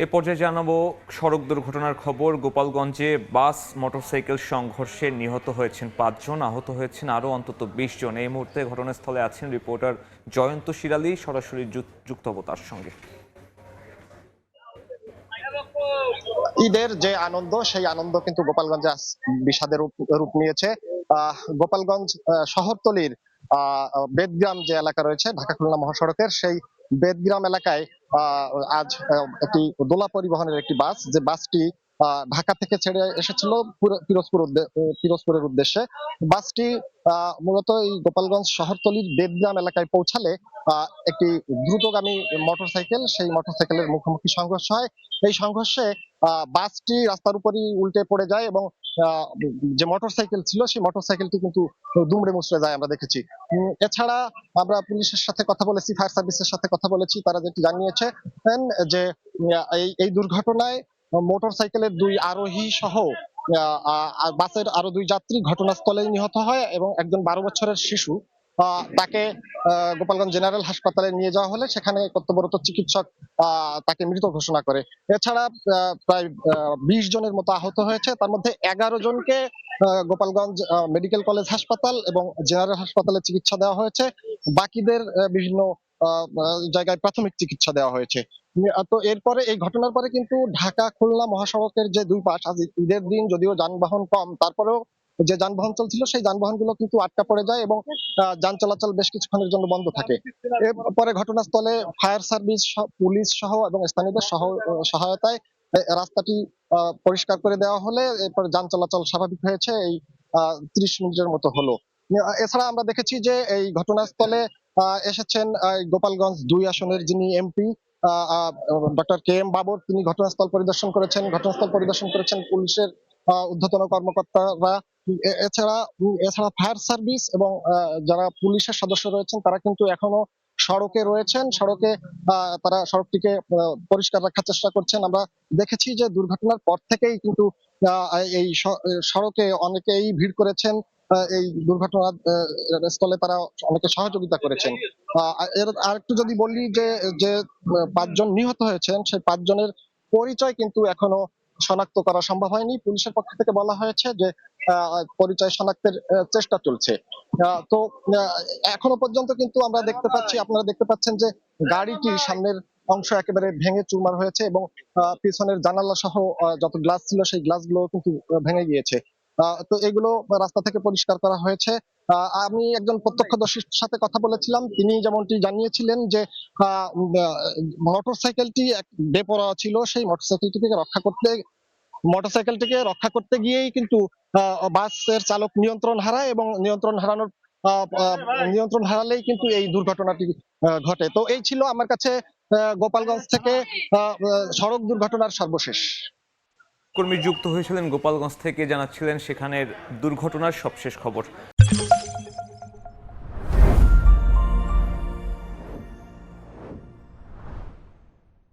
এ পর্যায়ে জানাবো সড়ক দুর্ঘটনার খবর। গোপালগঞ্জে বাস মোটরসাইকেল সংঘর্ষে নিহত হয়েছেন ৫ জন, আহত হয়েছেন আরও অন্তত ২০ জন। এই মুহূর্তে ঘটনাস্থলে আছেন রিপোর্টার জয়ন্ত শিরালী, সরাসরি যুক্ত হব তার সঙ্গে। ঈদের যে আনন্দ, সেই আনন্দ কিন্তু গোপালগঞ্জে বিষাদের রূপ নিয়েছে। গোপালগঞ্জ শহরতলির বেদগ্রাম যে এলাকা রয়েছে ঢাকা খুলনা মহাসড়কের, সেই বেদগ্রাম এলাকায় আজ একটি দোলা পরিবহনের একটি বাস, যে বাসটি ঢাকা থেকে ছেড়ে এসেছিল পিরোজপুরের উদ্দেশ্যে। বাসটি মূলত এই গোপালগঞ্জ শহরতলির বেদগ্রাম এলাকায় পৌঁছালে একটি দ্রুতগামী মোটরসাইকেল, সেই মোটরসাইকেলের মুখোমুখি সংঘর্ষ হয়। এই সংঘর্ষে বাসটি রাস্তার উপরই উল্টে পড়ে যায় এবং যে মোটরসাইকেল ছিল সেই মোটরসাইকেলটি কিন্তু দুমড়ে মুচড়ে যায় আমরা দেখেছি। এছাড়া আমরা পুলিশের সাথে কথা বলেছি, ফায়ার সার্ভিসের সাথে কথা বলেছি, তারা যেটি জানিয়েছে যে এই দুর্ঘটনায় মোটরসাইকেলের ২ আরোহী সহ বাসের আরো ২ যাত্রী ঘটনাস্থলেই নিহত হয় এবং একজন ১২ বছরের শিশু, তাকে গোপালগঞ্জ জেনারেল হাসপাতালে নিয়ে যাওয়া হলে সেখানে কর্তব্যরত চিকিৎসক তাকে মৃত ঘোষণা করে। এছাড়া প্রায় ২০ জনের মতো আহত হয়েছে, তার মধ্যে ১১ জনকে গোপালগঞ্জ মেডিকেল কলেজ হাসপাতাল এবং জেনারেল হাসপাতালে চিকিৎসা দেওয়া হয়েছে। বাকিদের বিভিন্ন জায়গায় প্রাথমিক চিকিৎসা দেওয়া হয়েছে। তো এরপরে, এই ঘটনার পরে কিন্তু ঢাকা খুলনা মহাসড়কের যে ২ পাশ, আজ ঈদের দিন যদিও যানবাহন কম, তারপরেও যে যানবাহন চলছিল সেই যানবাহনগুলো কিন্তু আটকা পড়ে যায় এবং যান চলাচল বেশ কিছুক্ষণের জন্য বন্ধ থাকে। এরপরে ঘটনাস্থলে ফায়ার সার্ভিস, পুলিশ সহ এবং স্থানীয়দের সহায়তায় রাস্তাটি পরিষ্কার করে দেওয়া হলে এরপরে যান চলাচল স্বাভাবিক হয়েছে। এই ৩০ মিনিটের মতো হলো। এছাড়া আমরা দেখেছি যে এই ঘটনাস্থলে এসেছেন গোপালগঞ্জ ২ আসনের যিনি MP doctor K M Babar, তিনি ঘটনাস্থল পরিদর্শন করেছেন পুলিশের ঊর্ধ্বতন কর্মকর্তারা। এছাড়া ফায়ার সার্ভিস এবং যারা পুলিশের সদস্য রয়েছেন তারা কিন্তু এখনো সড়কে রয়েছেন। তারা সড়কটিকে পরিষ্কার রাখার চেষ্টা করছেন। আমরা দেখেছি যে দুর্ঘটনার পর থেকেই কিন্তু এই সড়কে অনেকেই ভিড় করেছেন, এই দুর্ঘটনার স্থলে তারা অনেকে সহযোগিতা করেছেন। এর আরেকটু যদি বলি যে ৫ জন নিহত হয়েছেন, সেই ৫ জনের পরিচয় কিন্তু এখনো শনাক্ত করা সম্ভব হয়নি। পুলিশের পক্ষ থেকে বলা হয়েছে যে পরিচয় শনাক্তের চেষ্টা চলছে। তো এখনো পর্যন্ত কিন্তু আপনারা দেখতে পাচ্ছেন যে গাড়িটির সামনের অংশ একেবারে ভেঙে চুরমার হয়েছে এবং পিছনের জানালা সহ যত গ্লাস ছিল সেই গ্লাসগুলো কিন্তু ভেঙে গিয়েছে। তো এগুলো রাস্তা থেকে পরিষ্কার করা হয়েছে। আমি একজন প্রত্যক্ষদর্শীর সাথে কথা বলেছিলাম, তিনি যেমনটি জানিয়েছিলেন যে মোটরসাইকেলটি বেপরোয়া ছিল, সেই মোটরসাইকেলটিকে রক্ষা করতে গিয়েই কিন্তু বাসের চালক নিয়ন্ত্রণ হারায় এবং নিয়ন্ত্রণ হারালেই কিন্তু এই দুর্ঘটনাটি ঘটে। তো এই ছিল আমার কাছে গোপালগঞ্জ থেকে সড়ক দুর্ঘটনার সর্বশেষ। কর্মী যুক্ত হয়েছিলেন গোপালগঞ্জ থেকে, জানাচ্ছিলেন সেখানের দুর্ঘটনার সবশেষ খবর।